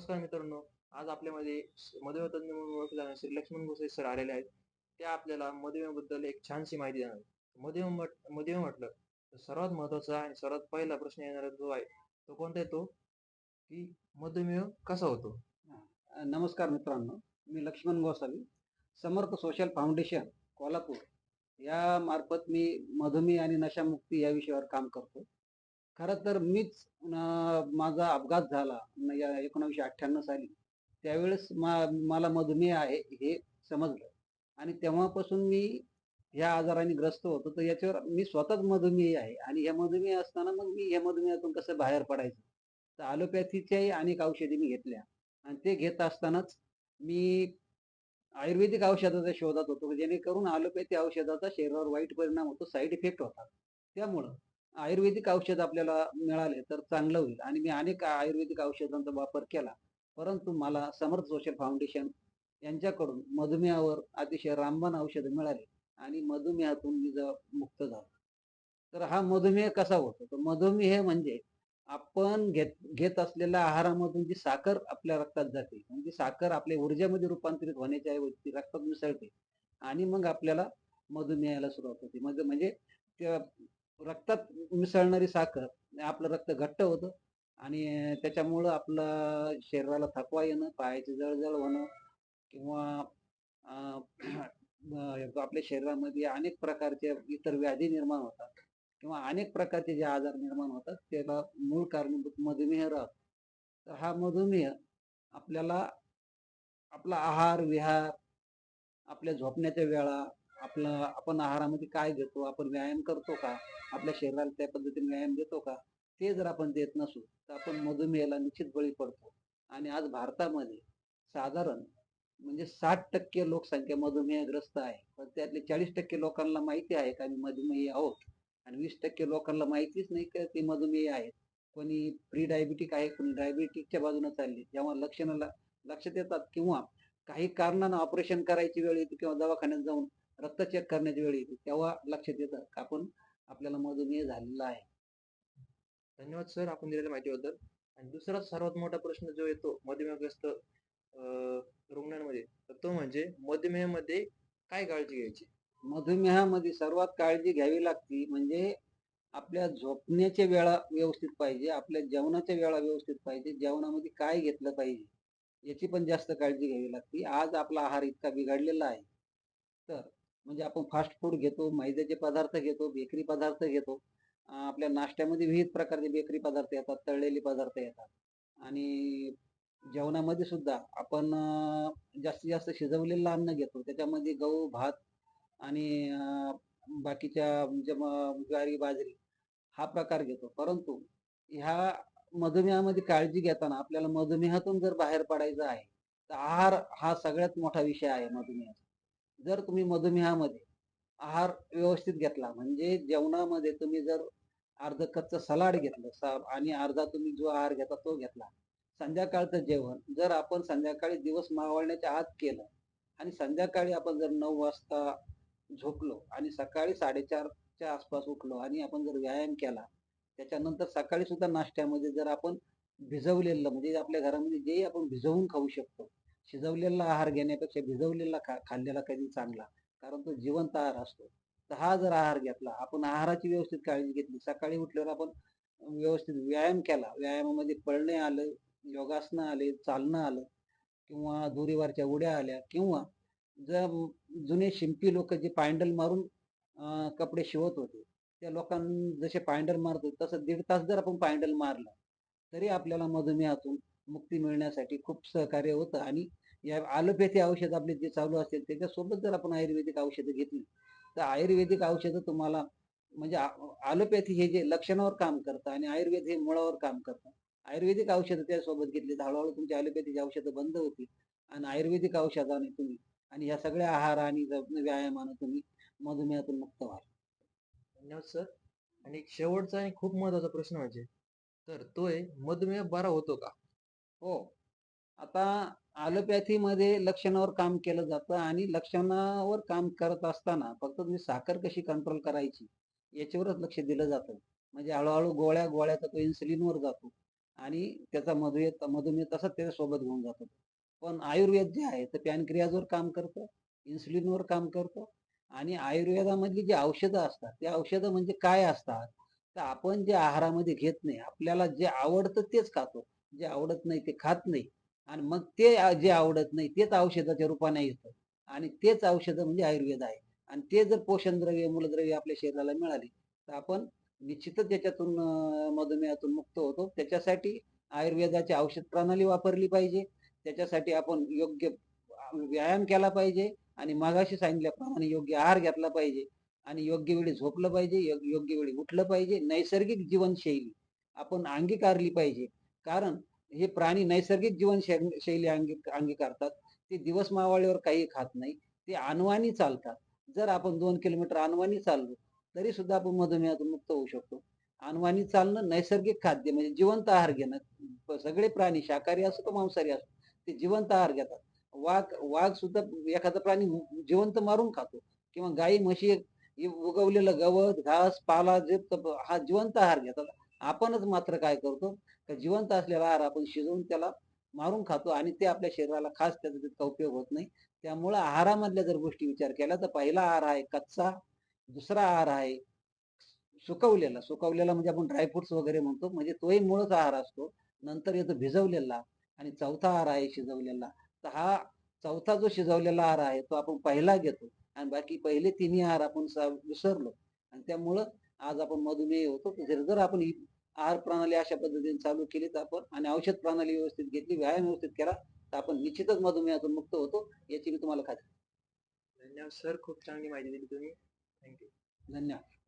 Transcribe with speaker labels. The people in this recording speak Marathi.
Speaker 1: नमस्कार मित्रांनो. आज आपल्यामध्ये मधुमेह तज्ञ म्हणून ओळखले जाणारे श्री लक्ष्मण गोसावी सर आलेले आहेत. ते आपल्याला मधुमेहाबद्दल एक छानशी माहिती देणार आहेत. मधुमेह म्हटलं तर सर्वात महत्त्वाचा आणि सर्वात पहिला प्रश्न येणारा जो आहे, तो कोणता येतो, की मधुमेह कसा होतो?
Speaker 2: नमस्कार मित्रांनो. मी लक्ष्मण गोसावी, समर्थ सोशल फाउंडेशन, कोल्हापूर या मार्फत मी मधुमेह आणि नशामुक्ती या विषयावर काम करतो. खरं तर मीच माझा अपघात झाला या 1998 साली. त्यावेळेस मला मधुमेह आहे हे समजलं आणि तेव्हापासून मी ह्या आजाराने ग्रस्त होतो. तर याच्यावर मी स्वतःच मधुमेही आहे आणि ह्या मधुमेह असताना मग मी ह्या मधुमेहातून कसं बाहेर पडायचं? तर ॲलोपॅथीच्याही अनेक औषधी मी घेतल्या आणि ते घेत असतानाच मी आयुर्वेदिक औषधाच्या शोधात होतो, जेणेकरून ॲलोपॅथी औषधाचा शरीरावर वाईट परिणाम होतो, साइड इफेक्ट होतात. त्यामुळं आयुर्वेदिक औषध आपल्याला मिळाले तर चांगलं होईल आणि मी अनेक आयुर्वेदिक औषधांचा वापर केला. परंतु मला समर्थ सोशल फाउंडेशन यांच्याकडून मधुमेहावर अतिशय रामबाण औषधं मिळाली आणि मधुमेहातून मी मुक्त झालो. तर हा मधुमेह कसा होतो? तर मधुमेह म्हणजे आपण घेत घेत असलेल्या आहारामधून जी साखर आपल्या रक्तात जाते, म्हणजे साखर आपल्या ऊर्जेमध्ये रूपांतरित होण्याच्या ऐवजी ती रक्तात मिसळते आणि मग आपल्याला मधुमेहाला सुरुवात होते. म्हणजे त्या रक्तात मिसळणारी साखर आपलं रक्त घट्ट होतं आणि त्याच्यामुळं आपलं शरीराला थकवा येणं, पायाची जळजळ होणं किंवा अ, आपल्या शरीरामध्ये अनेक प्रकारच्या इतर व्याधी निर्माण होतात किंवा अनेक प्रकारचे जे आजार निर्माण होतात त्याला मूळ कारणीभूत मधुमेह राहतो. तर हा मधुमेह आपल्याला आपला आहार विहार, आपल्या झोपण्याच्या वेळा, आपण आहारामध्ये काय घेतो, आपण व्यायाम करतो का, आपल्या शरीराला त्या पद्धतीने व्यायाम देतो का, ते जर आपण देत नसू तर आपण मधुमेहाला निश्चित बळी पडतो. आणि आज भारतामध्ये साधारण म्हणजे 60% लोकसंख्या मधुमेहग्रस्त आहे. पण त्यातले 40% लोकांना माहिती आहे का आम्ही मधुमेही आहोत आणि 20% लोकांना माहितीच नाही का ते मधुमेही आहेत. कोणी प्री डायबिटिक आहे, कोणी डायबिटिकच्या बाजूने चालले. जेव्हा लक्षणाला लक्षात येतात किंवा काही कारणानं ऑपरेशन करायची वेळ येते किंवा दवाखान्यात जाऊन रक्त चेक करण्याची वेळ येते, तेव्हा लक्षात येतं का आपल्याला मधुमेह झालेला आहे.
Speaker 1: धन्यवाद सर आपण दिलेल्या माहितीबद्दल. आणि दुसरा सर्वात मोठा प्रश्न जो येतो मधुमेहग्रस्त रुग्णांमध्ये, तर तो म्हणजे मधुमेहामध्ये काय काळजी घ्यायची?
Speaker 2: मधुमेहामध्ये सर्वात काळजी घ्यावी लागती म्हणजे आपल्या झोपण्याच्या वेळा व्यवस्थित पाहिजे, आपल्या जेवणाच्या वेळा व्यवस्थित पाहिजे, जेवणामध्ये काय घेतलं पाहिजे, याची पण जास्त काळजी घ्यावी लागते. आज आपला आहार इतका बिघडलेला आहे, तर म्हणजे आपण फास्ट फूड घेतो, मैद्याचे पदार्थ घेतो, बेकरी पदार्थ घेतो. आपल्या नाश्त्यामध्ये विविध प्रकारचे बेकरी पदार्थ येतात, तळलेले पदार्थ येतात आणि जेवणामध्ये सुद्धा आपण जास्तीत जास्त शिजवलेलं अन्न घेतो. त्याच्यामध्ये गहू, भात आणि बाकीच्या म्हणजे ज्वारी, बाजरी हा प्रकार घेतो. परंतु ह्या मधुमेहामध्ये काळजी घेताना आपल्याला मधुमेहातून जर बाहेर पडायचं आहे, तर आहार हा सगळ्यात मोठा विषय आहे मधुमेहाचा. जर तुम्ही मधुमेहामध्ये आहार व्यवस्थित घेतला, म्हणजे जेवणामध्ये तुम्ही जर अर्ध कच्चं सलाड घेतलं आणि अर्धा तुम्ही जो आहार घेता तो घेतला. संध्याकाळचं जेवण जर आपण संध्याकाळी दिवस मावळण्याच्या आत केलं आणि संध्याकाळी आपण जर 9 वाजता झोपलो आणि सकाळी 4:30च्या आसपास उठलो आणि आपण जर व्यायाम केला, त्याच्यानंतर सकाळी सुद्धा नाश्त्यामध्ये जर आपण भिजवलेलं म्हणजे आपल्या घरामध्ये जेही आपण भिजवून खाऊ शकतो. शिजवलेला आहार घेण्यापेक्षा भिजवलेला खाल्लेला कधी चांगला. कारण तो जिवंत आहार असतो. तर हा जर आहार घेतला, आपण आहाराची व्यवस्थित काळजी घेतली, सकाळी उठल्यावर आपण व्यवस्थित व्यायाम केला, व्यायामामध्ये पळणे आलं, योगासनं आले, चालणं आलं किंवा दोरीवरच्या उड्या आल्या किंवा जर जुने शिंपी लोक जे पायंडल मारून कपडे शिवत होते, त्या लोकांनी जसे पायंडल मारत होते तसं 1.5 तास जर आपण पायंडल मारलं, तरी आपल्याला मधुमेहातून मुक्ती मिळण्यासाठी खूप सहकार्य होतं आणि या ॲलोपॅथी औषध आपले जे चालू असतील त्याच्यासोबत जर आपण आयुर्वेदिक औषधं घेतली, तर आयुर्वेदिक औषधं तुम्हाला म्हणजे ॲलोपॅथी हे जे लक्षणावर काम करतं आणि आयुर्वेद हे मुळावर काम करतं. आयुर्वेदिक औषधं त्यासोबत घेतली तर हळू तुमची ॲलोपॅथीची औषधं बंद होतील आणि आयुर्वेदिक औषधाने तुम्ही आणि ह्या सगळ्या आहार आणि व्यायामानं तुम्ही मधुमेहातून मुक्त व्हाल.
Speaker 1: धन्यवाद सर. आणि एक शेवटचा आणि खूप महत्त्वाचा प्रश्न म्हणजे, तर तो आहे मधुमेह बरा होतो का?
Speaker 2: हो. आता ॲलोपॅथीमध्ये लक्षणावर काम केलं जातं आणि लक्षणावर काम करत असताना फक्त तुम्ही साखर कशी कंट्रोल करायची याच्यावरच लक्ष दिलं जातं. म्हणजे हळू-हळू गोळ्या-गोळ्याचा तो इन्सुलिनवर जातो आणि त्याचा मधुमेह तसाच त्याच्यासोबत घेऊन जातो. पण आयुर्वेद जे आहे, तर पॅनक्रियाजवर काम करतं, इन्सुलिनवर काम करतं आणि आयुर्वेदामधली जी औषधं असतात, ते औषधं म्हणजे काय असतात? तर आपण जे आहारामध्ये घेत नाही, आपल्याला जे आवडतं तेच खातो. जे आवडत नाही ते खात नाही आणि मग ते जे आवडत नाही तेच औषधाच्या रूपाने येतं आणि तेच औषधं म्हणजे आयुर्वेद आहे आणि ते जर पोषणद्रव्य, मूलद्रव्य आपल्या शरीराला मिळाली, तर आपण निश्चितच त्याच्यातून मधुमेहातून मुक्त होतो. त्याच्यासाठी आयुर्वेदाची औषध प्रणाली वापरली पाहिजे. त्याच्यासाठी आपण योग्य व्यायाम केला पाहिजे आणि मगाशी सांगितल्याप्रमाणे योग्य आहार घेतला पाहिजे आणि योग्य वेळी झोपलं पाहिजे, योग्य वेळी उठलं पाहिजे. नैसर्गिक जीवनशैली आपण अंगीकारली पाहिजे. कारण हे प्राणी नैसर्गिक जीवनशैली अंगीकारतात. ते दिवस मावळल्यावर काही खात नाही. ते अनवाणी चालतात. जर आपण 2 किलोमीटर अनवाणी चाललो, तरी सुद्धा आपण मधुमेहातून मुक्त होऊ शकतो. अनवाणी चालणं, नैसर्गिक खाद्य म्हणजे जिवंत आहार घेणं. सगळे प्राणी शाकाहारी असो किंवा मांसाहारी असो, ते जिवंत आहार घेतात. वाघ वाघ सुद्धा एखादा प्राणी जिवंत मारून खातो किंवा गाई, म्हशी हे उगवलेलं गवत, घास, पाला जे हा जिवंत आहार घेतात. आपणच मात्र काय करतो, तर जिवंत असलेला आहार आपण शिजवून त्याला मारून खातो आणि ते आपल्या शरीराला खास त्याचा तितका उपयोग होत नाही. त्यामुळं आहारामधल्या जर गोष्टी विचार केला, तर पहिला आहार आहे कच्चा, दुसरा आहार आहे सुकवलेला म्हणजे आपण ड्रायफ्रुट्स वगैरे म्हणतो, म्हणजे तोही मूळच आहार असतो. नंतर येतो भिजवलेला आणि चौथा आहार आहे शिजवलेला. तर हा चौथा जो शिजवलेला आहार आहे, तो आपण पहिला घेतो आणि बाकी पहिले तिन्ही आहार आपण विसरलो आणि त्यामुळं आज आपण मधुमेही होतो. जर आपण ही आहार प्रणाली अशा पद्धतीने चालू केली तर आपण आणि औषध प्रणाली व्यवस्थित घेतली, व्यायाम व्यवस्थित केला, तर आपण निश्चितच मधुमेहातून मुक्त होतो, याची मी तुम्हाला खात्री.
Speaker 1: धन्यवाद सर, खूप चांगली माहिती दिली तुम्ही. थँक्यू.
Speaker 2: धन्यवाद.